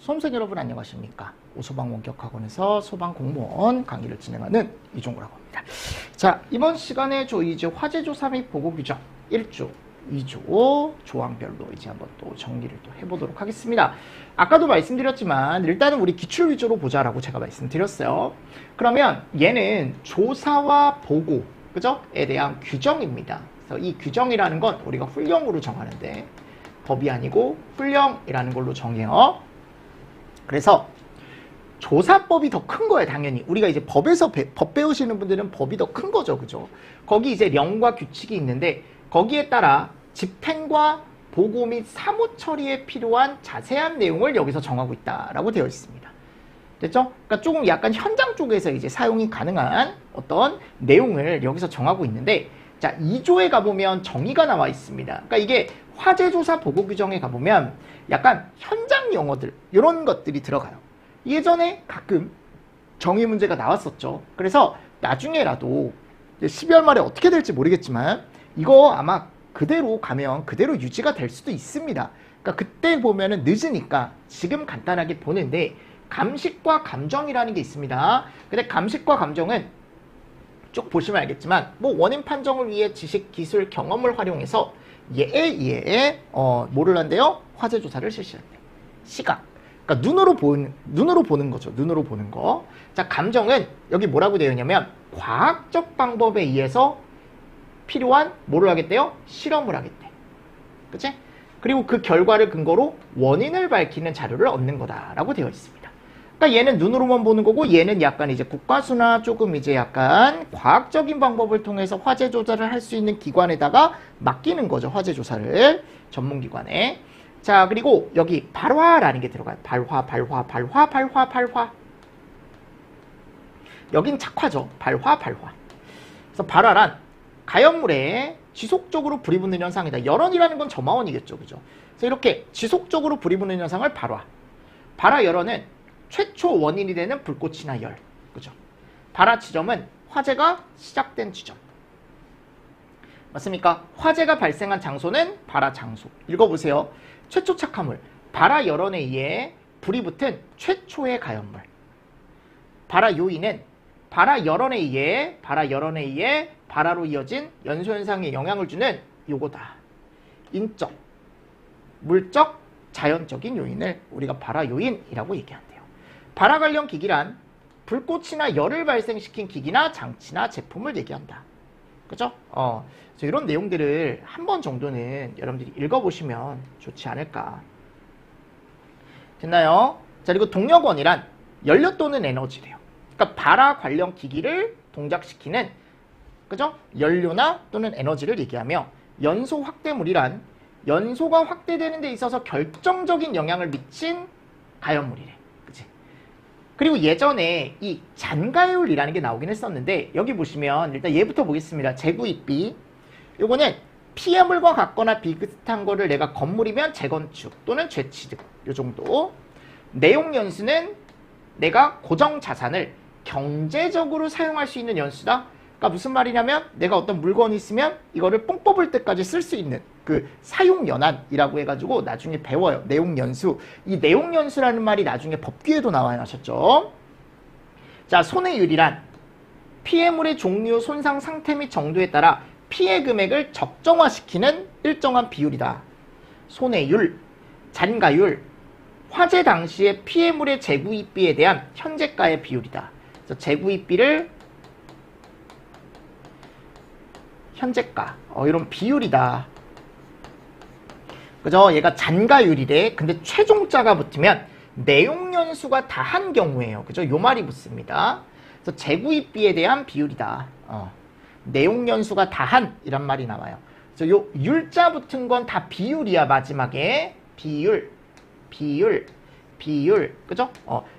수험생 여러분 안녕하십니까? 오소방원격학원에서 소방공무원 강의를 진행하는 이종구라고 합니다. 자, 이번 시간에 저희 이제 화재조사 및 보고규정 1조, 2조 조항별로 이제 한번 또 정리를 또 해보도록 하겠습니다. 아까도 말씀드렸지만 일단은 우리 기출 위주로 보자라고 제가 말씀드렸어요. 그러면 얘는 조사와 보고, 그죠? 에 대한 규정입니다. 그래서 이 규정이라는 건 우리가 훈령으로 정하는데 법이 아니고 훈령이라는 걸로 정해요. 그래서 조사법이 더 큰 거예요, 당연히. 우리가 이제 법에서 법 배우시는 분들은 법이 더 큰 거죠, 그죠? 거기 이제 령과 규칙이 있는데 거기에 따라 집행과 보고 및 사무 처리에 필요한 자세한 내용을 여기서 정하고 있다라고 되어 있습니다. 됐죠? 그러니까 조금 약간 현장 쪽에서 이제 사용이 가능한 어떤 내용을 여기서 정하고 있는데, 자, 2조에 가보면 정의가 나와 있습니다. 그러니까 이게 화재조사 보고규정에 가보면 약간 현장 용어들, 이런 것들이 들어가요. 예전에 가끔 정의 문제가 나왔었죠. 그래서 나중에라도 12월 말에 어떻게 될지 모르겠지만 이거 아마 그대로 가면 그대로 유지가 될 수도 있습니다. 그러니까 그때 보면은 늦으니까 지금 간단하게 보는데, 감식과 감정이라는 게 있습니다. 근데 감식과 감정은 쭉 보시면 알겠지만 뭐 원인 판정을 위해 지식, 기술, 경험을 활용해서 뭐를 한대요? 화재 조사를 실시한대. 시각. 그러니까 눈으로 보는 거죠. 눈으로 보는 거. 자, 감정은 여기 뭐라고 되어 있냐면 과학적 방법에 의해서 필요한 뭐를 하겠대요? 실험을 하겠대. 그치? 그리고 그 결과를 근거로 원인을 밝히는 자료를 얻는 거다라고 되어 있습니다. 그러니까 얘는 눈으로만 보는 거고, 얘는 약간 이제 국가수나 조금 이제 약간 과학적인 방법을 통해서 화재 조사를 할 수 있는 기관에다가 맡기는 거죠. 화재 조사를 전문기관에. 자, 그리고 여기 발화라는 게 들어가요. 발화. 여긴 착화죠. 발화. 그래서 발화란 가연물에 지속적으로 불이 붙는 현상이다. 열언이라는 건 점화원이겠죠, 그죠? 그래서 이렇게 지속적으로 불이 붙는 현상을 발화. 발화 열언은 최초 원인이 되는 불꽃이나 열, 그죠? 발화 지점은 화재가 시작된 지점. 맞습니까? 화재가 발생한 장소는 발화 장소. 읽어보세요. 최초 착화물, 발화 열언에 의해 불이 붙은 최초의 가연물. 발화 요인은 발화 열언에 의해 발화로 이어진 연소 현상에 영향을 주는 요거다. 인적, 물적, 자연적인 요인을 우리가 발화 요인이라고 얘기한대요. 발화 관련 기기란 불꽃이나 열을 발생시킨 기기나 장치나 제품을 얘기한다. 그죠? 그래서 이런 내용들을 한 번 정도는 여러분들이 읽어보시면 좋지 않을까. 됐나요? 자, 그리고 동력원이란 연료 또는 에너지래요. 그러니까 발화 관련 기기를 동작시키는, 그죠? 연료나 또는 에너지를 얘기하며, 연소 확대물이란 연소가 확대되는 데 있어서 결정적인 영향을 미친 가연물이래. 그치? 그리고 예전에 이 잔가율이라는 게 나오긴 했었는데, 여기 보시면 일단 얘부터 보겠습니다. 재구입비. 요거는 피해물과 같거나 비슷한 거를 내가 건물이면 재건축 또는 재취득, 요 정도. 내용 연수는 내가 고정 자산을 경제적으로 사용할 수 있는 연수다. 그러니까 무슨 말이냐면 내가 어떤 물건이 있으면 이거를 뽕 뽑을 때까지 쓸 수 있는 그 사용연한이라고 해가지고 나중에 배워요. 내용연수. 이 내용연수라는 말이 나중에 법규에도 나와요. 아셨죠? 자, 손해율이란 피해물의 종류, 손상 상태 및 정도에 따라 피해 금액을 적정화시키는 일정한 비율이다. 손해율. 잔가율. 화재 당시의 피해물의 재구입비에 대한 현재가의 비율이다. 그래서 재구입비를 현재가, 이런 비율이다. 그죠? 얘가 잔가율이래. 근데 최종자가 붙으면 내용연수가 다한 경우에요. 그죠? 요 말이 붙습니다. 그래서 재구입비에 대한 비율이다. 내용연수가 다한 이란 말이 나와요. 그래서 요 율자 붙은 건 다 비율이야. 마지막에 비율. 그죠?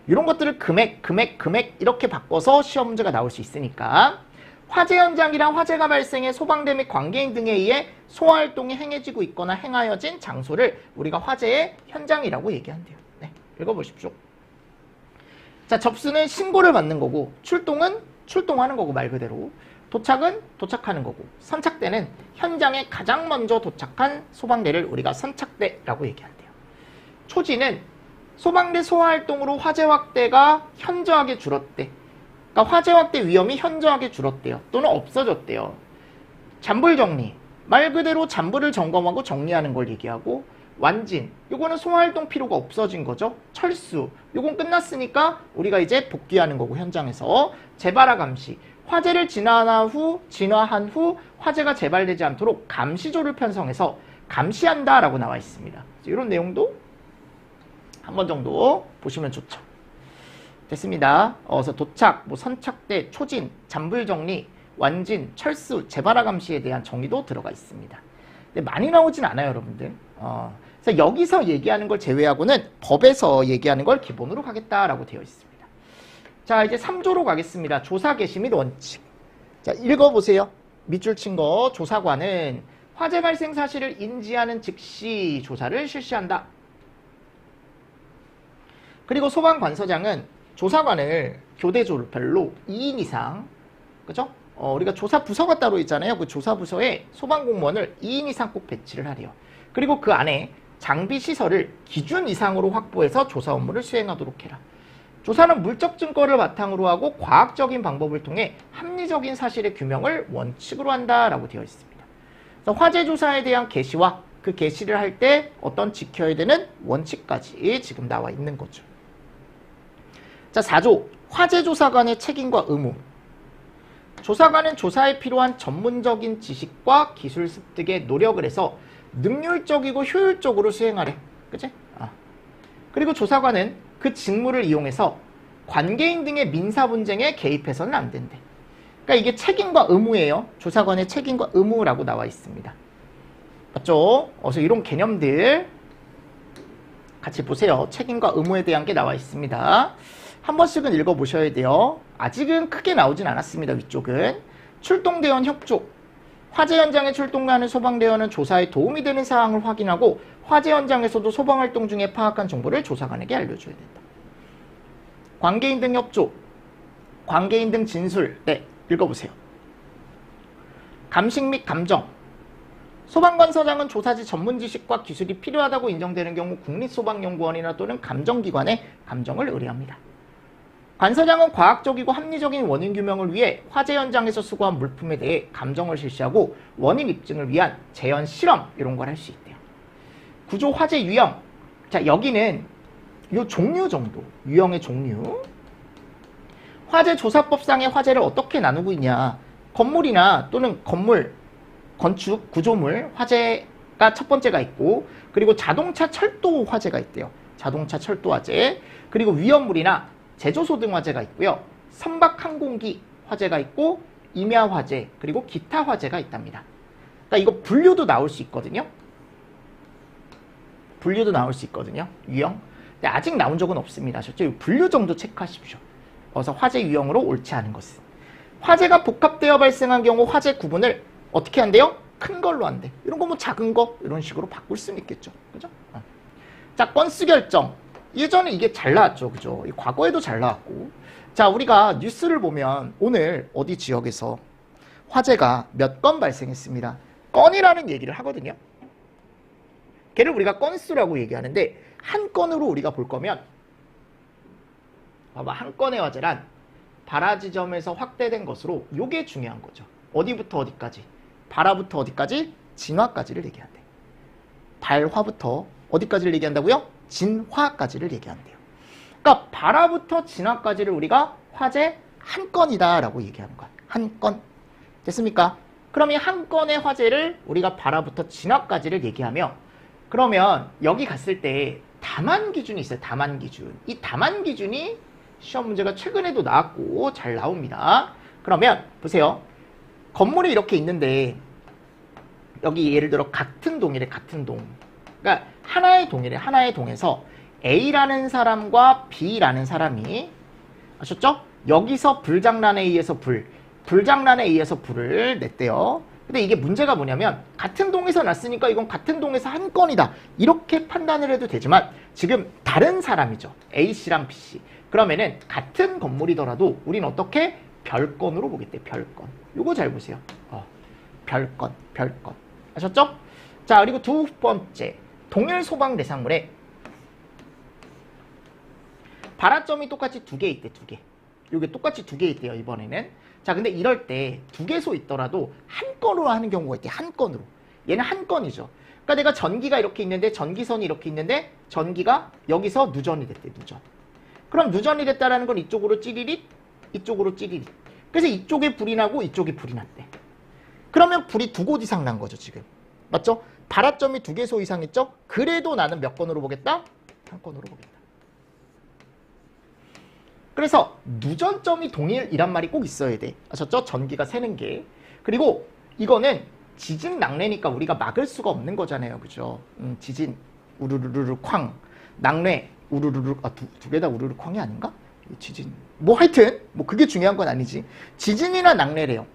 이런 것들을 금액 이렇게 바꿔서 시험 문제가 나올 수 있으니까. 화재 현장이란 화재가 발생해 소방대 및 관계인 등에 의해 소화활동이 행해지고 있거나 행하여진 장소를 우리가 화재의 현장이라고 얘기한대요. 네, 읽어보십시오. 자, 접수는 신고를 받는 거고, 출동은 출동하는 거고, 말 그대로. 도착은 도착하는 거고, 선착대는 현장에 가장 먼저 도착한 소방대를 우리가 선착대라고 얘기한대요. 초지는 소방대 소화활동으로 화재 확대가 현저하게 줄었대. 그러니까 화재 확대 위험이 현저하게 줄었대요. 또는 없어졌대요. 잔불 정리. 말 그대로 잔불을 점검하고 정리하는 걸 얘기하고, 완진. 요거는 소화활동 필요가 없어진 거죠. 철수. 요건 끝났으니까 우리가 이제 복귀하는 거고, 현장에서. 재발화 감시. 화재를 진화한 후 화재가 재발되지 않도록 감시조를 편성해서 감시한다라고 나와 있습니다. 이런 내용도 한 번 정도 보시면 좋죠. 됐습니다. 그래서 도착, 선착대, 초진, 잔불 정리, 완진, 철수, 재발화 감시에 대한 정의도 들어가 있습니다. 근데 많이 나오진 않아요, 여러분들. 그래서 여기서 얘기하는 걸 제외하고는 법에서 얘기하는 걸 기본으로 가겠다라고 되어 있습니다. 자, 이제 3조로 가겠습니다. 조사 개시 및 원칙. 자, 읽어보세요. 밑줄 친 거. 조사관은 화재 발생 사실을 인지하는 즉시 조사를 실시한다. 그리고 소방관서장은 조사관을 교대조별로 2인 이상, 그죠? 우리가 조사 부서가 따로 있잖아요. 그 조사 부서에 소방 공무원을 2인 이상 꼭 배치를 하래요. 그리고 그 안에 장비 시설을 기준 이상으로 확보해서 조사 업무를 수행하도록 해라. 조사는 물적 증거를 바탕으로 하고 과학적인 방법을 통해 합리적인 사실의 규명을 원칙으로 한다라고 되어 있습니다. 그래서 화재 조사에 대한 개시와 그 개시를 할 때 어떤 지켜야 되는 원칙까지 지금 나와 있는 거죠. 자, 4조. 화재조사관의 책임과 의무. 조사관은 조사에 필요한 전문적인 지식과 기술 습득에 노력을 해서 능률적이고 효율적으로 수행하래. 그치? 그리고 조사관은 그 직무를 이용해서 관계인 등의 민사 분쟁에 개입해서는 안 된대. 그러니까 이게 책임과 의무예요. 조사관의 책임과 의무라고 나와 있습니다. 맞죠? 그래서 이런 개념들 같이 보세요. 책임과 의무에 대한 게 나와 있습니다. 한 번씩은 읽어보셔야 돼요. 아직은 크게 나오진 않았습니다. 위쪽은. 출동대원 협조. 화재 현장에 출동하는 소방대원은 조사에 도움이 되는 사항을 확인하고 화재 현장에서도 소방활동 중에 파악한 정보를 조사관에게 알려줘야 된다. 관계인 등 협조. 관계인 등 진술. 네, 읽어보세요. 감식 및 감정. 소방관서장은 조사지 전문 지식과 기술이 필요하다고 인정되는 경우 국립소방연구원이나 또는 감정기관에 감정을 의뢰합니다. 관서장은 과학적이고 합리적인 원인 규명을 위해 화재 현장에서 수거한 물품에 대해 감정을 실시하고 원인 입증을 위한 재현 실험 이런 걸 할 수 있대요. 구조 화재 유형. 자, 여기는 요 종류 정도. 유형의 종류. 화재 조사법상의 화재를 어떻게 나누고 있냐. 건물이나 또는 건물, 건축, 구조물 화재가 첫 번째가 있고, 그리고 자동차 철도 화재가 있대요. 자동차 철도 화재. 그리고 위험물이나 제조소 등 화재가 있고요. 선박 항공기 화재가 있고, 임야 화재, 그리고 기타 화재가 있답니다. 그러니까 이거 분류도 나올 수 있거든요. 분류도 나올 수 있거든요. 유형. 근데 아직 나온 적은 없습니다. 아셨죠? 분류 정도 체크하십시오. 그래서 화재 유형으로 옳지 않은 것은. 화재가 복합되어 발생한 경우 화재 구분을 어떻게 한대요? 큰 걸로 한대. 이런 거 뭐 작은 거 이런 식으로 바꿀 수는 있겠죠. 그죠? 자, 건수 결정. 예전에 이게 잘 나왔죠. 그죠? 과거에도 잘 나왔고. 자, 우리가 뉴스를 보면 오늘 어디 지역에서 화재가 몇 건 발생했습니다. 건이라는 얘기를 하거든요. 걔를 우리가 건수라고 얘기하는데 한 건으로 우리가 볼 거면 봐봐. 한 건의 화재란 발화 지점에서 확대된 것으로 요게 중요한 거죠. 어디부터 어디까지? 발화부터 어디까지? 진화까지를 얘기한대. 발화부터 어디까지를 얘기한다고요? 진화까지를 얘기한대요. 그러니까 발화부터 진화까지를 우리가 화재 한 건이다 라고 얘기하는 거야. 한 건. 됐습니까? 그럼 이 한 건의 화재를 우리가 발화부터 진화까지를 얘기하며, 그러면 여기 갔을 때 다만 기준이 있어요. 다만 기준. 이 다만 기준이 시험 문제가 최근에도 나왔고 잘 나옵니다. 그러면 보세요. 건물이 이렇게 있는데 여기 예를 들어 같은 동이래. 같은 동. 그러니까 하나의 동이래. 하나의 동에서 A라는 사람과 B라는 사람이, 아셨죠? 여기서 불장난에 의해서 불장난에 의해서 불을 냈대요. 근데 이게 문제가 뭐냐면 같은 동에서 났으니까 이건 같은 동에서 한 건이다. 이렇게 판단을 해도 되지만 지금 다른 사람이죠. A씨랑 B씨. 그러면은 같은 건물이더라도 우린 어떻게? 별건으로 보겠대. 별건. 요거 잘 보세요. 별건. 별건. 아셨죠? 자, 그리고 두 번째. 동일 소방 대상물에 발화점이 똑같이 2개 있대, 2개. 요게 똑같이 2개 있대요, 이번에는. 자, 근데 이럴 때 2개소 있더라도 한 건으로 하는 경우가 있대, 한 건으로. 얘는 한 건이죠. 그러니까 내가 전기가 이렇게 있는데, 전기선이 이렇게 있는데, 전기가 여기서 누전이 됐대, 누전. 그럼 누전이 됐다라는 건 이쪽으로 찌리릿, 이쪽으로 찌리릿. 그래서 이쪽에 불이 나고 이쪽에 불이 났대. 그러면 불이 2곳 이상 난 거죠, 지금. 맞죠? 발화점이 2개소 이상 있죠? 그래도 나는 몇 건으로 보겠다? 한 건으로 보겠다. 그래서 누전점이 동일이란 말이 꼭 있어야 돼. 아셨죠? 전기가 새는 게. 그리고 이거는 지진 낙뢰니까 우리가 막을 수가 없는 거잖아요. 그죠? 지진 우르르르 쾅. 낙뢰 우르르르, 두 개 다 우르르 쾅이 아닌가? 지진. 뭐 하여튼 뭐 그게 중요한 건 아니지. 지진이나 낙뢰래요.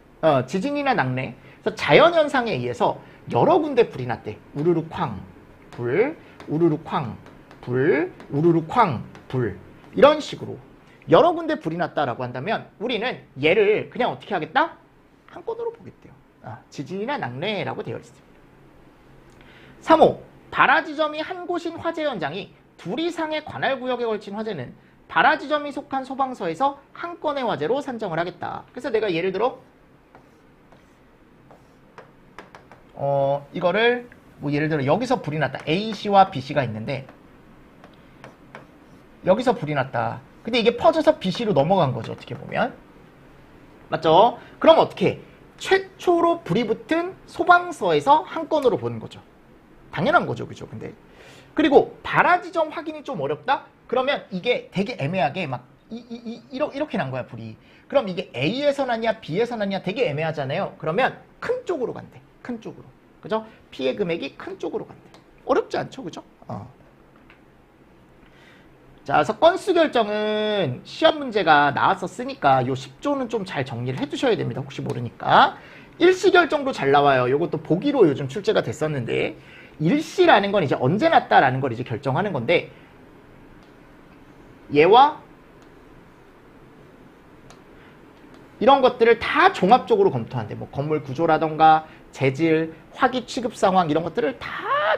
지진이나 낙뢰. 그래서 자연현상에 의해서 여러 군데 불이 났대. 우르르 쾅 불, 우르르 쾅 불, 우르르 쾅 불. 이런 식으로 여러 군데 불이 났다라고 한다면 우리는 얘를 그냥 어떻게 하겠다? 한 건으로 보겠대요. 지진이나 낙뢰라고 되어 있습니다. 3호, 발화지점이 한 곳인 화재 현장이 둘 이상의 관할 구역에 걸친 화재는 발화지점이 속한 소방서에서 한 건의 화재로 산정을 하겠다. 그래서 내가 예를 들어 이거를 뭐 예를 들어 여기서 불이 났다. A씨와 B씨가 있는데 여기서 불이 났다. 근데 이게 퍼져서 B씨로 넘어간 거죠. 어떻게 보면. 맞죠? 그럼 어떻게 해? 최초로 불이 붙은 소방서에서 한 건으로 보는 거죠. 당연한 거죠. 그죠? 근데 그리고 발화지점 확인이 좀 어렵다? 그러면 이게 되게 애매하게 막 이렇게 난 거야, 불이. 그럼 이게 A에서 났냐 B에서 났냐 되게 애매하잖아요. 그러면 큰 쪽으로 간대. 큰 쪽으로. 그죠? 피해 금액이 큰 쪽으로 간대. 어렵지 않죠? 그죠? 자, 그래서 건수 결정은 시험 문제가 나왔었으니까 요 10조는 좀 잘 정리를 해두셔야 됩니다. 혹시 모르니까. 일시 결정도 잘 나와요. 요것도 보기로 요즘 출제가 됐었는데 일시라는 건 이제 언제 났다라는 걸 이제 결정하는 건데 얘와 이런 것들을 다 종합적으로 검토한대. 뭐 건물 구조라던가 재질, 화기 취급 상황 이런 것들을 다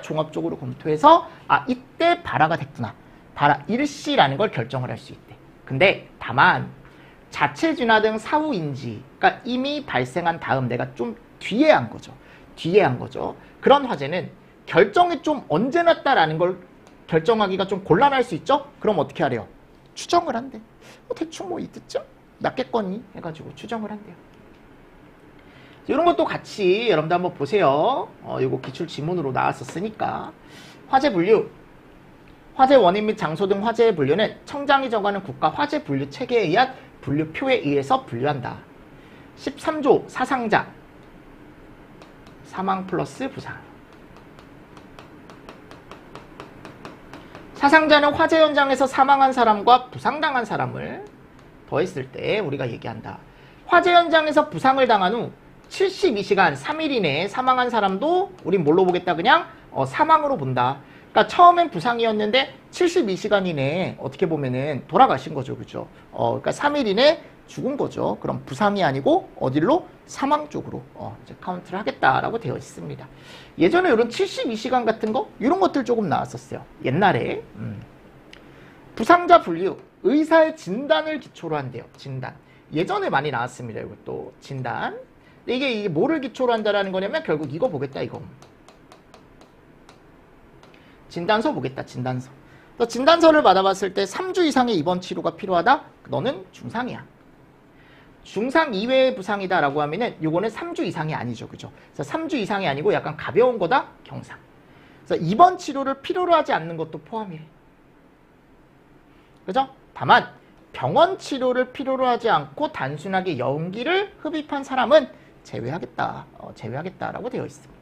종합적으로 검토해서 이때 발화가 됐구나. 발화 일시라는 걸 결정을 할 수 있대. 근데 다만 자체 진화 등 사후 인지, 그러니까 이미 발생한 다음 내가 좀 뒤에 한 거죠. 뒤에 한 거죠. 그런 화재는 결정이 좀 언제 났다라는 걸 결정하기가 좀 곤란할 수 있죠? 그럼 어떻게 하래요? 추정을 한대. 대충 뭐 이때쯤 났겠거니 해가지고 추정을 한대요. 이런 것도 같이 여러분들 한번 보세요. 이거 기출 지문으로 나왔었으니까. 화재 분류. 화재 원인 및 장소 등 화재의 분류는 청장이 정하는 국가 화재 분류 체계에 의한 분류표에 의해서 분류한다. 13조 사상자. 사망 플러스 부상. 사상자는 화재 현장에서 사망한 사람과 부상당한 사람을 더했을 때 우리가 얘기한다. 화재 현장에서 부상을 당한 후 72시간 3일 이내에 사망한 사람도 우린 뭘로 보겠다? 그냥 사망으로 본다. 그러니까 처음엔 부상이었는데 72시간 이내에 어떻게 보면은 돌아가신 거죠. 그죠? 그러니까 3일 이내에 죽은 거죠. 그럼 부상이 아니고 어디로? 사망 쪽으로 이제 카운트를 하겠다라고 되어 있습니다. 예전에 이런 72시간 같은 거 이런 것들 조금 나왔었어요. 옛날에 부상자 분류 의사의 진단을 기초로 한대요. 진단. 예전에 많이 나왔습니다. 이것도 진단. 근데 이게 뭐를 기초로 한다라는 거냐면 결국 이거 보겠다 이거. 진단서 보겠다. 진단서. 진단서를 받아봤을 때 3주 이상의 입원 치료가 필요하다? 너는 중상이야. 중상 이외의 부상이다 라고 하면은 요거는 3주 이상이 아니죠. 그죠? 그래서 3주 이상이 아니고 약간 가벼운 거다? 경상. 그래서 입원 치료를 필요로 하지 않는 것도 포함이래. 그죠? 다만 병원 치료를 필요로 하지 않고 단순하게 연기를 흡입한 사람은 제외하겠다. 제외하겠다라고 되어 있습니다.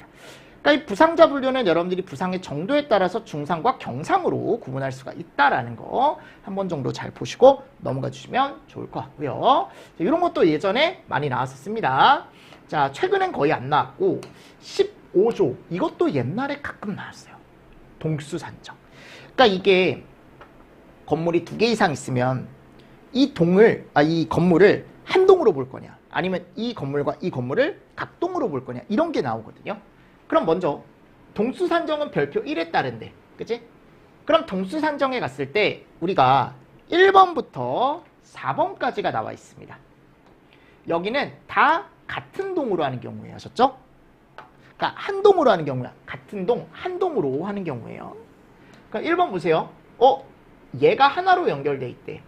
그러니까 이 부상자 분류는 여러분들이 부상의 정도에 따라서 중상과 경상으로 구분할 수가 있다라는 거 한 번 정도 잘 보시고 넘어가 주시면 좋을 것 같고요. 이런 것도 예전에 많이 나왔었습니다. 자, 최근엔 거의 안 나왔고 15조 이것도 옛날에 가끔 나왔어요. 동수 산정. 그러니까 이게 건물이 2개 이상 있으면 이 건물을 한 동으로 볼 거냐 아니면 이 건물과 이 건물을 각 동으로 볼 거냐 이런 게 나오거든요. 그럼 먼저 동수 산정은 별표 1에 따른대. 그치? 그럼 동수 산정에 갔을 때 우리가 1번부터 4번까지가 나와 있습니다. 여기는 다 같은 동으로 하는 경우에 하셨죠? 그러니까 한 동으로 하는 경우야. 같은 동, 한 동으로 하는 경우예요. 그러니까 1번 보세요. 얘가 하나로 연결돼 있대.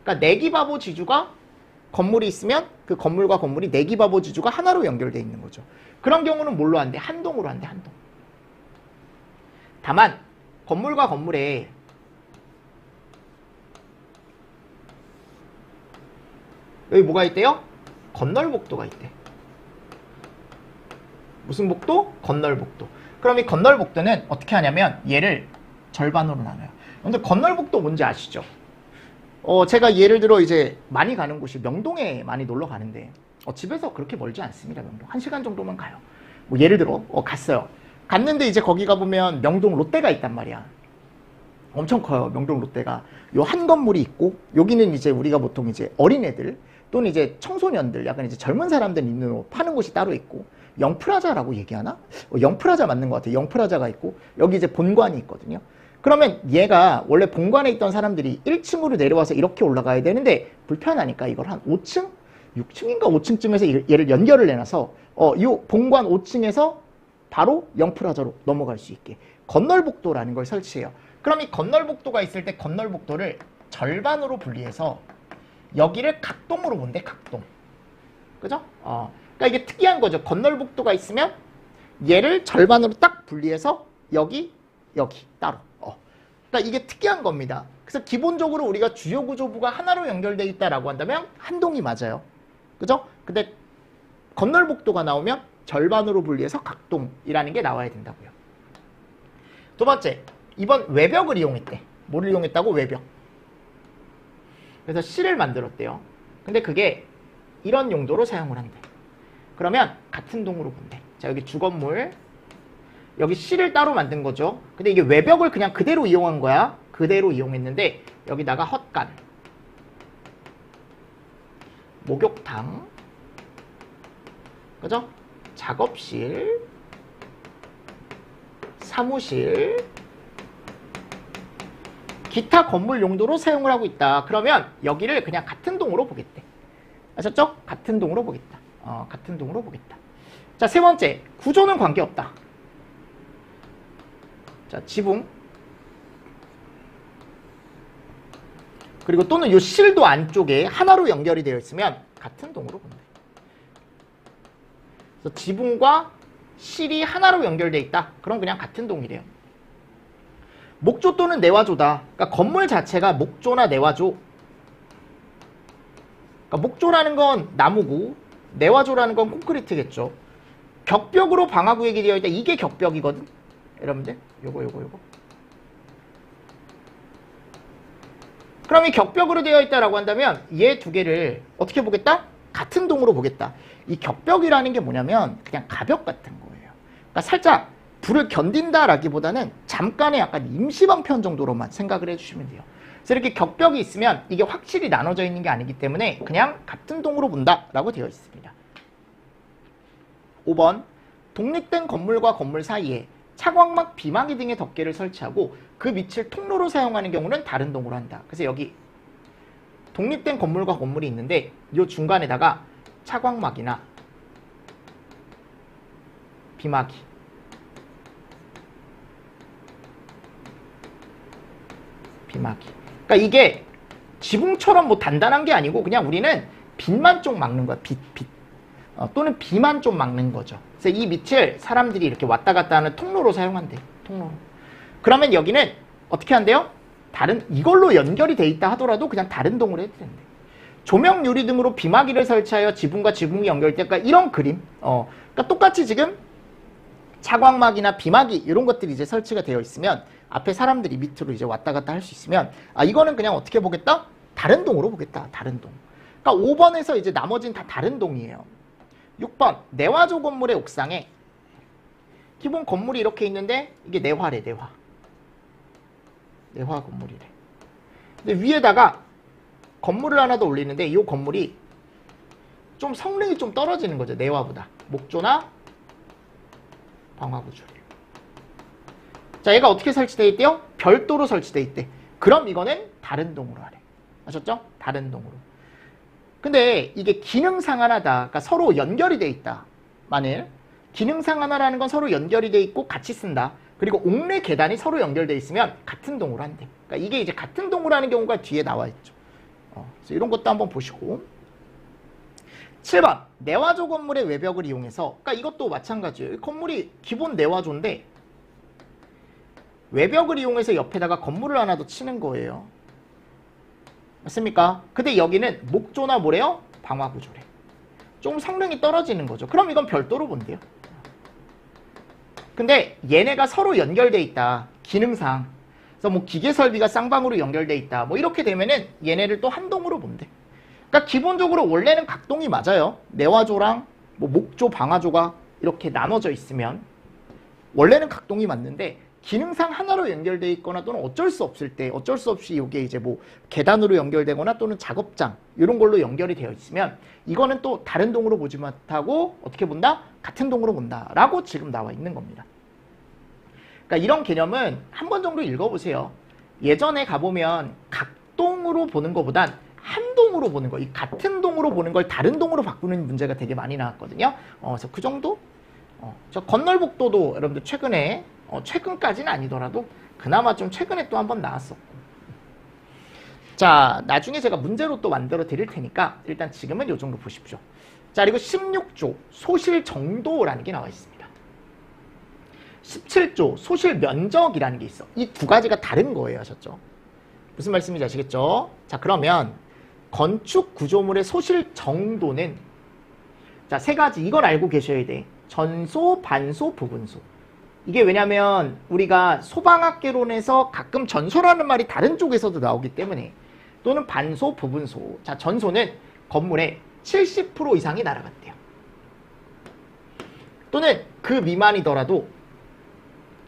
그러니까 내기바보 지주가 건물이 있으면 그 건물과 건물이 내기바보 지주가 하나로 연결돼 있는 거죠. 그런 경우는 뭘로 한대? 한 동으로 한대, 한 동. 다만 건물과 건물에 여기 뭐가 있대요? 건널복도가 있대. 무슨 복도? 건널복도. 그럼 이 건널복도는 어떻게 하냐면 얘를 절반으로 나눠요. 근데 건널복도 뭔지 아시죠? 제가 예를 들어 이제 많이 가는 곳이 명동에 많이 놀러 가는데 집에서 그렇게 멀지 않습니다. 명동. 1시간 정도만 가요. 뭐 예를 들어 갔어요. 갔는데 이제 거기 가보면 명동 롯데가 있단 말이야. 엄청 커요. 명동 롯데가. 요 한 건물이 있고 여기는 이제 우리가 보통 이제 어린애들 또는 이제 청소년들 약간 이제 젊은 사람들 있는 옷 파는 곳이 따로 있고 영프라자라고 얘기하나? 영프라자 맞는 것 같아요. 영프라자가 있고 여기 이제 본관이 있거든요. 그러면 얘가 원래 본관에 있던 사람들이 1층으로 내려와서 이렇게 올라가야 되는데 불편하니까 이걸 한 5층? 6층인가 5층쯤에서 얘를 연결을 해놔서 이 본관 5층에서 바로 영프라자로 넘어갈 수 있게 건널복도라는 걸 설치해요. 그럼 이 건널복도가 있을 때 건널복도를 절반으로 분리해서 여기를 각동으로 본대. 각동. 그죠? 그러니까 이게 특이한 거죠. 건널복도가 있으면 얘를 절반으로 딱 분리해서 여기 따로. 그러니까 이게 특이한 겁니다. 그래서 기본적으로 우리가 주요 구조부가 하나로 연결되어 있다라고 한다면 한 동이 맞아요. 그죠? 근데 건널복도가 나오면 절반으로 분리해서 각동이라는 게 나와야 된다고요. 두 번째, 이번 외벽을 이용했대. 뭐를 이용했다고? 외벽. 그래서 실을 만들었대요. 근데 그게 이런 용도로 사용을 한대. 그러면 같은 동으로 본대. 자, 여기 주건물, 여기 실을 따로 만든 거죠. 근데 이게 외벽을 그냥 그대로 이용한 거야. 그대로 이용했는데 여기다가 헛간, 목욕탕, 그죠? 작업실, 사무실, 기타 건물 용도로 사용을 하고 있다. 그러면 여기를 그냥 같은 동으로 보겠대. 아셨죠? 같은 동으로 보겠다. 같은 동으로 보겠다. 자, 세 번째, 구조는 관계없다. 자, 지붕. 그리고 또는 이 실도 안쪽에 하나로 연결이 되어 있으면 같은 동으로 본다. 그래서 지붕과 실이 하나로 연결되어 있다. 그럼 그냥 같은 동이래요. 목조 또는 내화조다. 그러니까 건물 자체가 목조나 내화조. 그러니까 목조라는 건 나무고 내화조라는 건 콘크리트겠죠. 격벽으로 방화구역이 되어 있다. 이게 격벽이거든. 여러분들 요거 그럼 이 격벽으로 되어 있다라고 한다면 얘 두 개를 어떻게 보겠다? 같은 동으로 보겠다. 이 격벽이라는 게 뭐냐면 그냥 가벽 같은 거예요. 그러니까 살짝 불을 견딘다라기보다는 잠깐의 약간 임시방편 정도로만 생각을 해주시면 돼요. 그래서 이렇게 격벽이 있으면 이게 확실히 나눠져 있는 게 아니기 때문에 그냥 같은 동으로 본다라고 되어 있습니다. 5번, 독립된 건물과 건물 사이에 차광막, 비마기 등의 덮개를 설치하고 그 밑을 통로로 사용하는 경우는 다른 동으로 한다. 그래서 여기 독립된 건물과 건물이 있는데 이 중간에다가 차광막이나 비마기, 그러니까 이게 지붕처럼 뭐 단단한 게 아니고 그냥 우리는 빛만 좀 막는 거야. 빛. 또는 비만 좀 막는 거죠. 그래서 이 밑을 사람들이 이렇게 왔다 갔다 하는 통로로 사용한대. 통로로. 그러면 여기는 어떻게 한대요? 다른 이걸로 연결이 돼 있다 하더라도 그냥 다른 동으로 해도 된대. 조명 유리 등으로 비마기를 설치하여 지붕과 지붕이 연결될 그러니까 이런 그림. 그러니까 똑같이 지금 차광막이나 비마기 이런 것들이 이제 설치가 되어 있으면 앞에 사람들이 밑으로 이제 왔다 갔다 할 수 있으면 이거는 그냥 어떻게 보겠다? 다른 동으로 보겠다. 다른 동. 그러니까 5번에서 이제 나머지는 다 다른 동이에요. 6번, 내화조 건물의 옥상에 기본 건물이 이렇게 있는데 이게 내화래. 내화 건물이래. 근데 위에다가 건물을 하나 더 올리는데 이 건물이 좀 성능이 좀 떨어지는 거죠. 내화보다. 목조나 방화구조. 자, 얘가 어떻게 설치되어 있대요? 별도로 설치되어 있대. 그럼 이거는 다른 동으로 하래. 아셨죠? 다른 동으로. 근데 이게 기능상 하나다. 그러니까 서로 연결이 돼 있다. 만일 기능상 하나라는 건 서로 연결이 돼 있고 같이 쓴다. 그리고 옥내 계단이 서로 연결돼 있으면 같은 동으로 한대. 그러니까 이게 이제 같은 동으로 하는 경우가 뒤에 나와 있죠. 그래서 이런 것도 한번 보시고. 7번 내화조 건물의 외벽을 이용해서, 그러니까 이것도 마찬가지예요. 건물이 기본 내화조인데 외벽을 이용해서 옆에다가 건물을 하나 더 치는 거예요. 맞습니까? 근데 여기는 목조나 뭐래요? 방화구조래. 좀 성능이 떨어지는 거죠. 그럼 이건 별도로 본대요. 근데 얘네가 서로 연결돼 있다. 기능상. 그래서 뭐 기계 설비가 쌍방으로 연결돼 있다. 뭐 이렇게 되면은 얘네를 또 한 동으로 본대. 그러니까 기본적으로 원래는 각동이 맞아요. 내화조랑 뭐 목조, 방화조가 이렇게 나눠져 있으면 원래는 각동이 맞는데 기능상 하나로 연결돼 있거나 또는 어쩔 수 없을 때 어쩔 수 없이 이게 이제 뭐 계단으로 연결되거나 또는 작업장 이런 걸로 연결이 되어 있으면 이거는 또 다른 동으로 보지 못하고 어떻게 본다? 같은 동으로 본다라고 지금 나와 있는 겁니다. 그러니까 이런 개념은 한 번 정도 읽어보세요. 예전에 가보면 각동으로 보는 것보단 한 동으로 보는 거, 이 같은 동으로 보는 걸 다른 동으로 바꾸는 문제가 되게 많이 나왔거든요. 그래서 그 정도? 저 건널복도도 여러분들 최근에 최근까지는 아니더라도 그나마 좀 최근에 또 한번 나왔었고. 자, 나중에 제가 문제로 또 만들어 드릴 테니까 일단 지금은 이 정도 보십시오. 자, 그리고 16조 소실 정도라는 게 나와 있습니다. 17조 소실 면적이라는 게 있어. 이 두 가지가 다른 거예요. 아셨죠? 무슨 말씀인지 아시겠죠? 자, 그러면 건축 구조물의 소실 정도는 자, 세 가지 이걸 알고 계셔야 돼. 전소, 반소, 부분소. 이게 왜냐면 우리가 소방학개론에서 가끔 전소라는 말이 다른 쪽에서도 나오기 때문에 또는 반소, 부분소. 자, 전소는 건물의 70% 이상이 날아갔대요. 또는 그 미만이더라도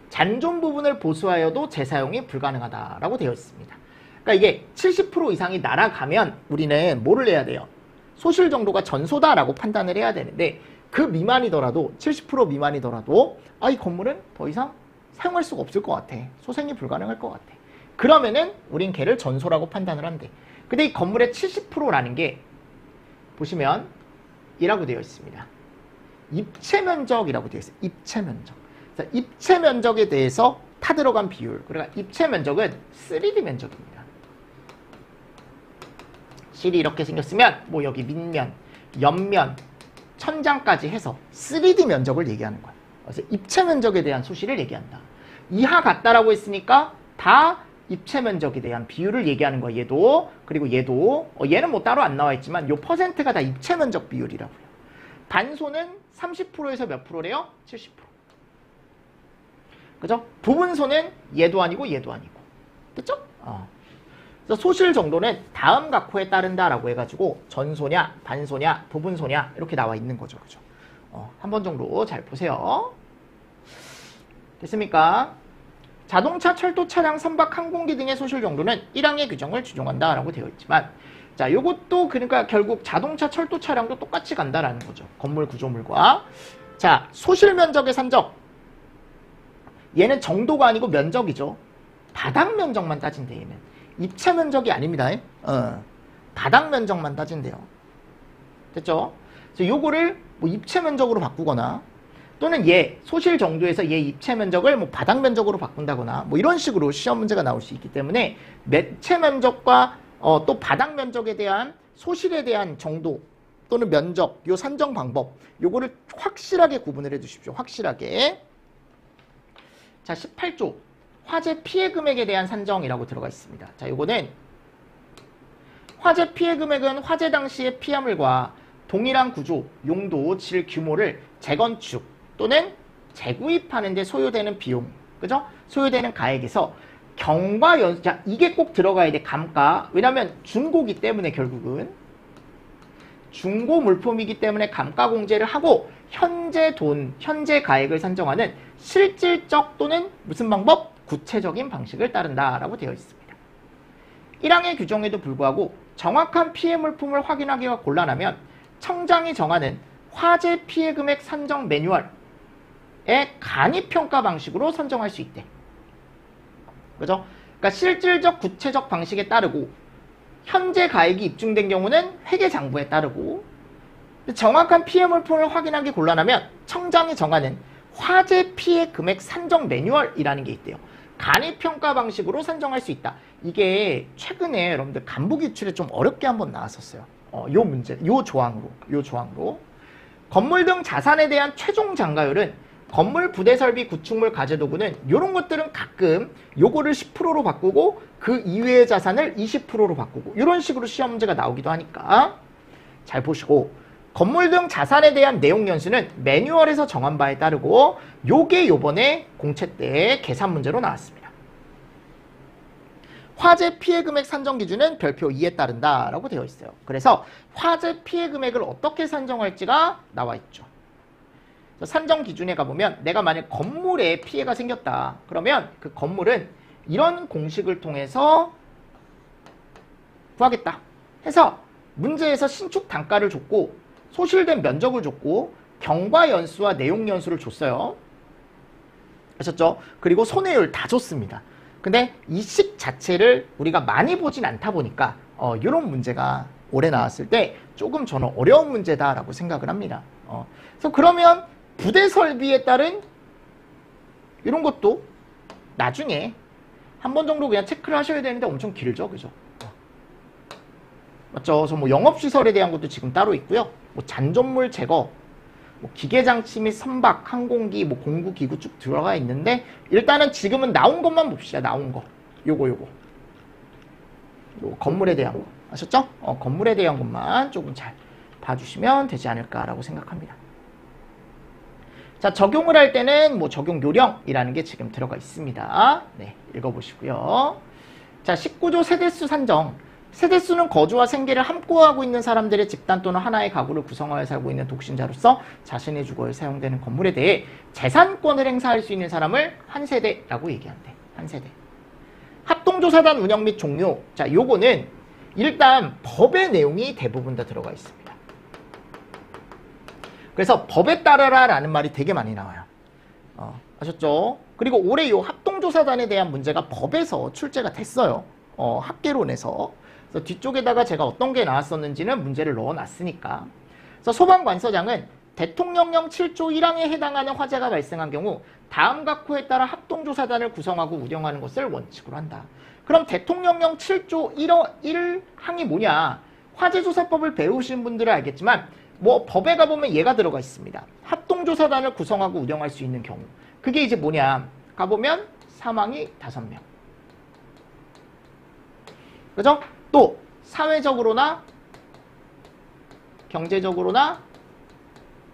잔존 부분을 보수하여도 재사용이 불가능하다라고 되어 있습니다. 그러니까 이게 70% 이상이 날아가면 우리는 뭐를 해야 돼요? 소실 정도가 전소다라고 판단을 해야 되는데 그 미만이더라도 70% 미만이더라도 이 건물은 더 이상 사용할 수가 없을 것 같아. 소생이 불가능할 것 같아. 그러면은 우린 걔를 전소라고 판단을 한대. 근데 이 건물의 70%라는 게 보시면 이라고 되어 있습니다. 입체 면적이라고 되어 있어요. 입체 면적. 자, 입체 면적에 대해서 타 들어간 비율. 그러니까 입체 면적은 3D 면적입니다. 실이 이렇게 생겼으면 뭐 여기 밑면, 옆면, 천장까지 해서 3D 면적을 얘기하는 거야. 그래서 입체 면적에 대한 소실을 얘기한다. 이하 같다라고 했으니까 다 입체 면적에 대한 비율을 얘기하는 거야. 얘도. 그리고 얘도. 얘는 뭐 따로 안 나와 있지만 요 퍼센트가 다 입체 면적 비율이라고요. 반소는 30%에서 몇 프로래요? 70%. 그죠? 부분소는 얘도 아니고 얘도 아니고. 됐죠? 그래서 소실 정도는 다음 각호에 따른다라고 해가지고 전소냐, 반소냐, 부분소냐 이렇게 나와 있는 거죠. 그죠? 한 번 정도 잘 보세요. 됐습니까? 자동차, 철도, 차량, 선박, 항공기 등의 소실 정도는 1항의 규정을 준용한다라고 되어 있지만 자, 요것도 그러니까 결국 자동차, 철도, 차량도 똑같이 간다라는 거죠. 건물 구조물과. 자, 소실 면적의 산정. 얘는 정도가 아니고 면적이죠. 바닥 면적만 따진대 얘는. 입체 면적이 아닙니다. 바닥 면적만 따진대요. 됐죠? 그래서 요거를 뭐 입체 면적으로 바꾸거나 또는 얘 소실 정도에서 얘 입체 면적을 뭐 바닥 면적으로 바꾼다거나 뭐 이런 식으로 시험 문제가 나올 수 있기 때문에 매체 면적과 또 바닥 면적에 대한 소실에 대한 정도 또는 면적 요 산정 방법 요거를 확실하게 구분을 해 주십시오. 확실하게. 자, 18조 화재 피해 금액에 대한 산정이라고 들어가 있습니다. 자, 요거는 화재 피해 금액은 화재 당시의 피해물과 동일한 구조, 용도, 질, 규모를 재건축 또는 재구입하는 데 소요되는 비용, 그죠? 소요되는 가액에서 경과 자, 이게 꼭 들어가야 돼. 감가. 왜냐면 중고기 때문에 결국은 중고 물품이기 때문에 감가 공제를 하고 현재 돈, 현재 가액을 산정하는 실질적 또는 무슨 방법? 구체적인 방식을 따른다라고 되어 있습니다. 1항의 규정에도 불구하고 정확한 피해 물품을 확인하기가 곤란하면 청장이 정하는 화재 피해 금액 산정 매뉴얼의 간이평가 방식으로 선정할 수 있대. 그죠? 그러니까 실질적 구체적 방식에 따르고 현재 가액이 입증된 경우는 회계장부에 따르고 정확한 피해 물품을 확인하기 곤란하면 청장이 정하는 화재 피해 금액 산정 매뉴얼이라는 게 있대요. 간이평가 방식으로 산정할 수 있다. 이게 최근에 여러분들 간부기출에 좀 어렵게 한번 나왔었어요. 요 문제, 요 조항으로. 건물 등 자산에 대한 최종 장가율은 건물, 부대 설비, 구축물, 가재도구는 이런 것들은 가끔 요거를 10%로 바꾸고 그 이외의 자산을 20%로 바꾸고 이런 식으로 시험 문제가 나오기도 하니까 잘 보시고, 건물 등 자산에 대한 내용 연수는 매뉴얼에서 정한 바에 따르고 요게 요번에 공채 때 계산 문제로 나왔습니다. 화재 피해 금액 산정 기준은 별표 2에 따른다라고 되어 있어요. 그래서 화재 피해 금액을 어떻게 산정할지가 나와 있죠. 산정 기준에 가보면 내가 만약 건물에 피해가 생겼다. 그러면 그 건물은 이런 공식을 통해서 구하겠다 해서 문제에서 신축 단가를 줬고 소실된 면적을 줬고 경과 연수와 내용 연수를 줬어요. 아셨죠? 그리고 손해율 다 줬습니다. 근데 이 식 자체를 우리가 많이 보진 않다 보니까 이런 문제가 올해 나왔을 때 조금 저는 어려운 문제다라고 생각을 합니다. 그래서 그러면 부대 설비에 따른 이런 것도 나중에 한 번 정도 그냥 체크를 하셔야 되는데 엄청 길죠, 그죠? 맞죠? 그래서 뭐 영업시설에 대한 것도 지금 따로 있고요. 뭐 잔존물 제거, 뭐 기계장치 및 선박, 항공기, 뭐 공구기구 쭉 들어가 있는데 일단은 지금은 나온 것만 봅시다. 나온 거. 요거 건물에 대한 거. 아셨죠? 건물에 대한 것만 조금 잘 봐주시면 되지 않을까라고 생각합니다. 자, 적용을 할 때는 뭐 적용 요령이라는 게 지금 들어가 있습니다. 네, 읽어보시고요. 자, 19조 세대수 산정. 세대수는 거주와 생계를 함께하고 있는 사람들의 집단 또는 하나의 가구를 구성하여 살고 있는 독신자로서 자신의 주거에 사용되는 건물에 대해 재산권을 행사할 수 있는 사람을 한 세대라고 얘기한대. 한 세대. 합동조사단 운영 및 종료. 자, 요거는 일단 법의 내용이 대부분 다 들어가 있습니다. 그래서 법에 따르라 라는 말이 되게 많이 나와요. 아셨죠? 그리고 올해 요 합동조사단에 대한 문제가 법에서 출제가 됐어요. 학계론에서. 그래서 뒤쪽에다가 제가 어떤 게 나왔었는지는 문제를 넣어놨으니까. 그래서 소방관서장은 대통령령 7조 1항에 해당하는 화재가 발생한 경우 다음 각호에 따라 합동조사단을 구성하고 운영하는 것을 원칙으로 한다. 그럼 대통령령 7조 1항이 뭐냐? 화재조사법을 배우신 분들은 알겠지만 뭐 법에 가보면 얘가 들어가 있습니다. 합동조사단을 구성하고 운영할 수 있는 경우. 그게 이제 뭐냐? 가보면 사망이 5명. 그죠? 또 사회적으로나 경제적으로나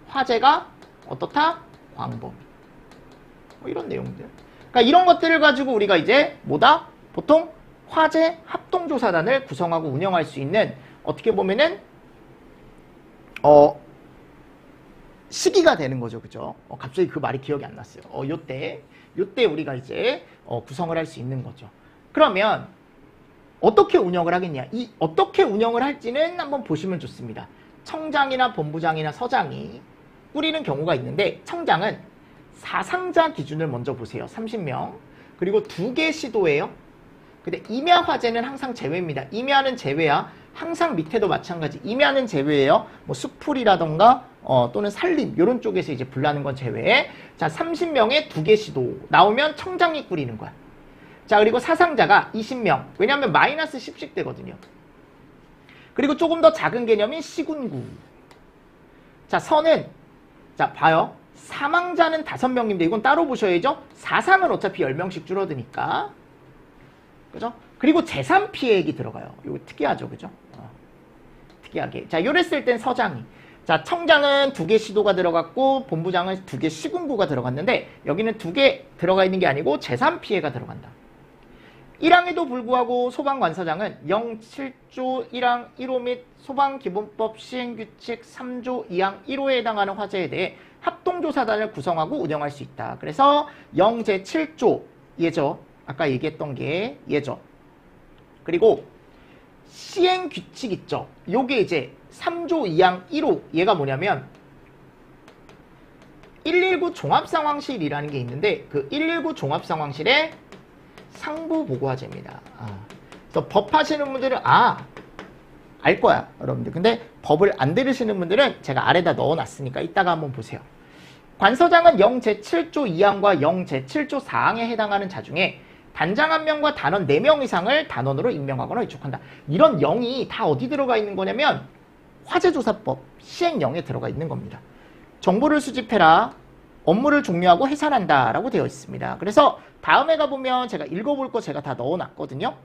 화재가 어떻다? 광범위. 뭐 이런 내용들. 그러니까 이런 것들을 가지고 우리가 이제 뭐다? 보통 화재 합동조사단을 구성하고 운영할 수 있는 어떻게 보면은 시기가 되는 거죠. 그죠? 갑자기 그 말이 기억이 안 났어요. 요때 우리가 이제 구성을 할 수 있는 거죠. 그러면 어떻게 운영을 하겠냐? 이 어떻게 운영을 할지는 한번 보시면 좋습니다. 청장이나 본부장이나 서장이 꾸리는 경우가 있는데 청장은 사상자 기준을 먼저 보세요. 30명. 그리고 2개 시도예요. 근데 임야 화재는 항상 제외입니다. 임야는 제외야. 항상 밑에도 마찬가지. 임야는 제외예요. 뭐 수풀이라던가 또는 산림 이런 쪽에서 이제 불나는 건 제외. 자, 30명에 2개 시도 나오면 청장이 꾸리는 거야. 자, 그리고 사상자가 20명. 왜냐하면 마이너스 10씩 되거든요. 그리고 조금 더 작은 개념인 시군구. 자, 선은 자, 봐요. 사망자는 5명인데 이건 따로 보셔야죠. 사상은 어차피 10명씩 줄어드니까. 그죠? 그리고 재산 피해액이 들어가요. 이거 특이하죠. 그죠? 특이하게. 자, 요랬을 땐 서장이. 자, 청장은 2개 시도가 들어갔고 본부장은 2개 시군구가 들어갔는데 여기는 2개 들어가 있는 게 아니고 재산 피해가 들어간다. 1항에도 불구하고 소방관서장은 07조 1항 1호 및 소방기본법 시행규칙 3조 2항 1호에 해당하는 화재에 대해 합동조사단을 구성하고 운영할 수 있다. 그래서 0제7조 예죠. 아까 얘기했던 게 예죠. 그리고 시행규칙 있죠. 요게 이제 3조 2항 1호 얘가 뭐냐면 119 종합상황실이라는 게 있는데 그 119 종합상황실에 상부보고화재입니다. 그래서 법 하시는 분들은 알 거야, 여러분들. 근데 법을 안 들으시는 분들은 제가 아래다 넣어놨으니까 이따가 한번 보세요. 관서장은 0 제7조 2항과 0 제7조 4항에 해당하는 자 중에 단장 1명과 단원 4명 이상을 단원으로 임명하거나 위촉한다. 이런 0이 다 어디 들어가 있는 거냐면 화재조사법 시행령에 들어가 있는 겁니다. 정보를 수집해라, 업무를 종료하고 해산한다 라고 되어 있습니다. 그래서 다음에 가보면 제가 읽어볼 거 제가 다 넣어놨거든요.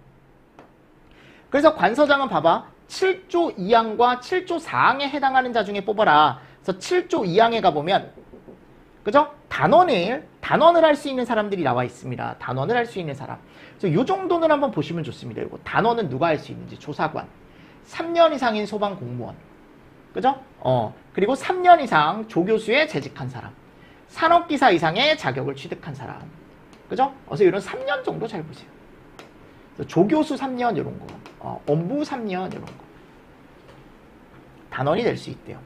그래서 관서장은 봐봐. 7조 2항과 7조 4항에 해당하는 자 중에 뽑아라. 그래서 7조 2항에 가보면 그죠? 단원을 할 수 있는 사람들이 나와 있습니다. 단원을 할 수 있는 사람. 그래서 요 정도는 한번 보시면 좋습니다. 이거 단원은 누가 할 수 있는지. 조사관. 3년 이상인 소방 공무원. 그죠? 그리고 3년 이상 조교수에 재직한 사람. 산업기사 이상의 자격을 취득한 사람. 그죠? 그래서 이런 3년 정도 잘 보세요. 조교수 3년 이런 거. 업무 3년 이런 거. 단원이 될 수 있대요.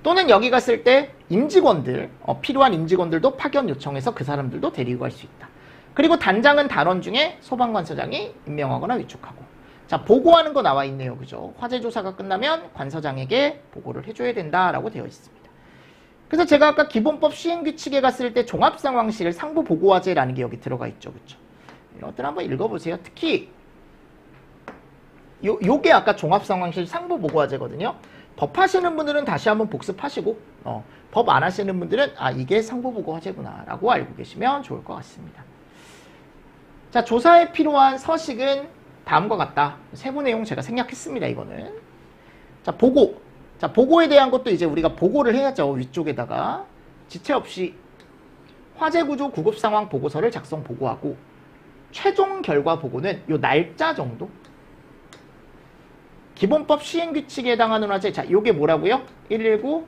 또는 여기 갔을 때 임직원들, 필요한 임직원들도 파견 요청해서 그 사람들도 데리고 갈 수 있다. 그리고 단장은 단원 중에 소방관서장이 임명하거나 위촉하고. 자, 보고하는 거 나와 있네요. 그죠? 화재 조사가 끝나면 관서장에게 보고를 해줘야 된다라고 되어 있습니다. 그래서 제가 아까 기본법 시행규칙에 갔을 때 종합상황실 상부보고화제라는 게 여기 들어가 있죠. 그죠? 이런 것들 한번 읽어보세요. 특히 요게 아까 종합상황실 상부보고화제거든요. 법 하시는 분들은 다시 한번 복습하시고 법 안 하시는 분들은 이게 상부보고화제구나 라고 알고 계시면 좋을 것 같습니다. 자, 조사에 필요한 서식은 다음과 같다. 세부 내용 제가 생략했습니다. 이거는. 자, 보고. 자, 보고에 대한 것도 이제 우리가 보고를 해야죠. 위쪽에다가 지체 없이 화재구조 구급상황 보고서를 작성 보고하고 최종 결과 보고는 요 날짜 정도. 기본법 시행규칙에 해당하는 화재. 자, 요게 뭐라고요? 119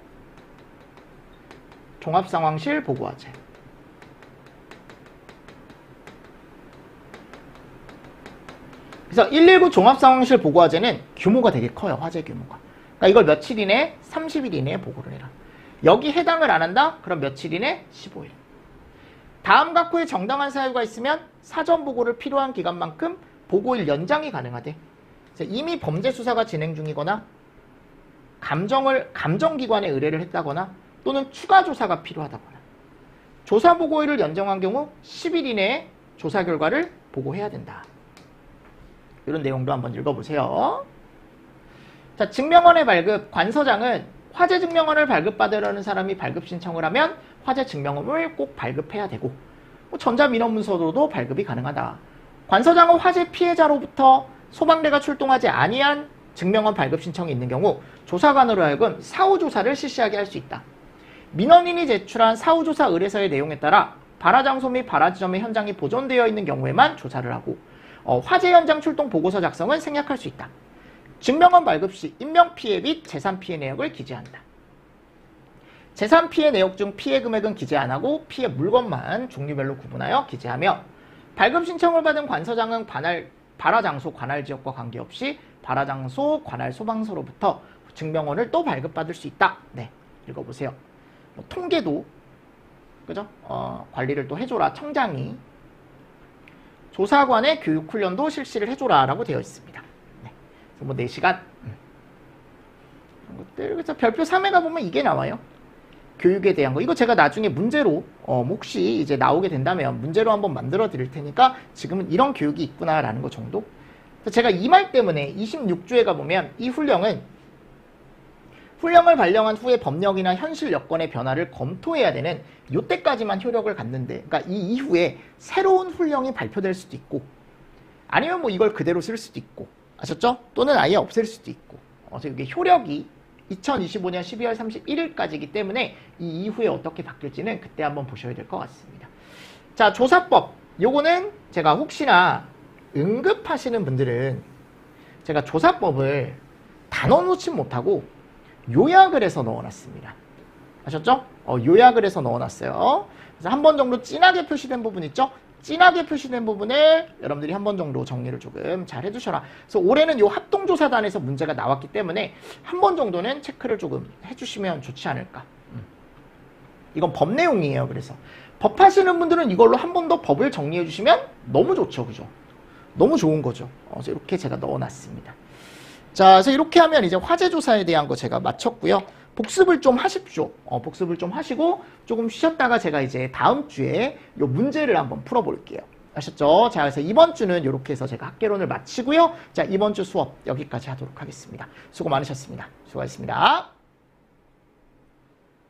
종합상황실 보고화재. 그래서 119 종합상황실 보고화재는 규모가 되게 커요. 화재 규모가. 그러니까 이걸 며칠 이내? 30일 이내에 보고를 해라. 여기 해당을 안 한다? 그럼 며칠 이내? 15일. 다음 각 후에 정당한 사유가 있으면 사전 보고를 필요한 기간만큼 보고일 연장이 가능하대. 이미 범죄 수사가 진행 중이거나 감정기관에 의뢰를 했다거나 또는 추가 조사가 필요하다거나 조사 보고일을 연장한 경우 10일 이내에 조사 결과를 보고해야 된다. 이런 내용도 한번 읽어보세요. 자, 증명원의 발급. 관서장은 화재 증명원을 발급받으려는 사람이 발급 신청을 하면 화재 증명원을 꼭 발급해야 되고 전자민원문서로도 발급이 가능하다. 관서장은 화재 피해자로부터 소방대가 출동하지 아니한 증명원 발급 신청이 있는 경우 조사관으로 하여금 사후조사를 실시하게 할 수 있다. 민원인이 제출한 사후조사 의뢰서의 내용에 따라 발화장소 및 발화지점의 현장이 보존되어 있는 경우에만 조사를 하고 화재 현장 출동 보고서 작성은 생략할 수 있다. 증명원 발급 시 인명피해 및 재산피해 내역을 기재한다. 재산피해 내역 중 피해 금액은 기재 안 하고 피해 물건만 종류별로 구분하여 기재하며 발급 신청을 받은 관서장은 발화장소 관할 지역과 관계없이 발화장소 관할 소방서로부터 증명원을 또 발급받을 수 있다. 네, 읽어보세요. 통계도 그죠? 관리를 또 해줘라. 청장이 조사관의 교육훈련도 실시를 해줘라 라고 되어 있습니다. 네. 그래서 뭐 4시간 이런 것들. 그래서 별표 3에 가보면 이게 나와요. 교육에 대한 거. 이거 제가 나중에 문제로 혹시 이제 나오게 된다면 문제로 한번 만들어 드릴 테니까 지금은 이런 교육이 있구나 라는 거 정도. 그래서 제가 이 말 때문에 26조에 가보면 이 훈령을 발령한 후에 법령이나 현실 여건의 변화를 검토해야 되는 요때까지만 효력을 갖는데, 그러니까 이 이후에 새로운 훈령이 발표될 수도 있고 아니면 뭐 이걸 그대로 쓸 수도 있고, 아셨죠? 또는 아예 없앨 수도 있고. 그래서 이게 효력이 2025년 12월 31일까지이기 때문에 이 이후에 어떻게 바뀔지는 그때 한번 보셔야 될 것 같습니다. 자, 조사법. 요거는 제가 혹시나 응급하시는 분들은 제가 조사법을 다 넣어놓지 못하고 요약을 해서 넣어놨습니다. 아셨죠? 요약을 해서 넣어놨어요. 그래서 한 번 정도 진하게 표시된 부분 있죠? 진하게 표시된 부분을 여러분들이 한 번 정도 정리를 조금 잘 해주셔라. 그래서 올해는 요 합동조사단에서 문제가 나왔기 때문에 한 번 정도는 체크를 조금 해주시면 좋지 않을까. 이건 법 내용이에요. 그래서 법 하시는 분들은 이걸로 한 번 더 법을 정리해 주시면 너무 좋죠. 그죠? 너무 좋은 거죠. 그래서 이렇게 제가 넣어놨습니다. 자, 그래서 이렇게 하면 이제 화제조사에 대한 거 제가 마쳤고요. 복습을 좀 하십시오. 복습을 좀 하시고 조금 쉬었다가 제가 이제 다음 주에 요 문제를 한번 풀어볼게요. 아셨죠? 자, 그래서 이번 주는 이렇게 해서 제가 학개론을 마치고요. 자, 이번 주 수업 여기까지 하도록 하겠습니다. 수고 많으셨습니다. 수고하셨습니다.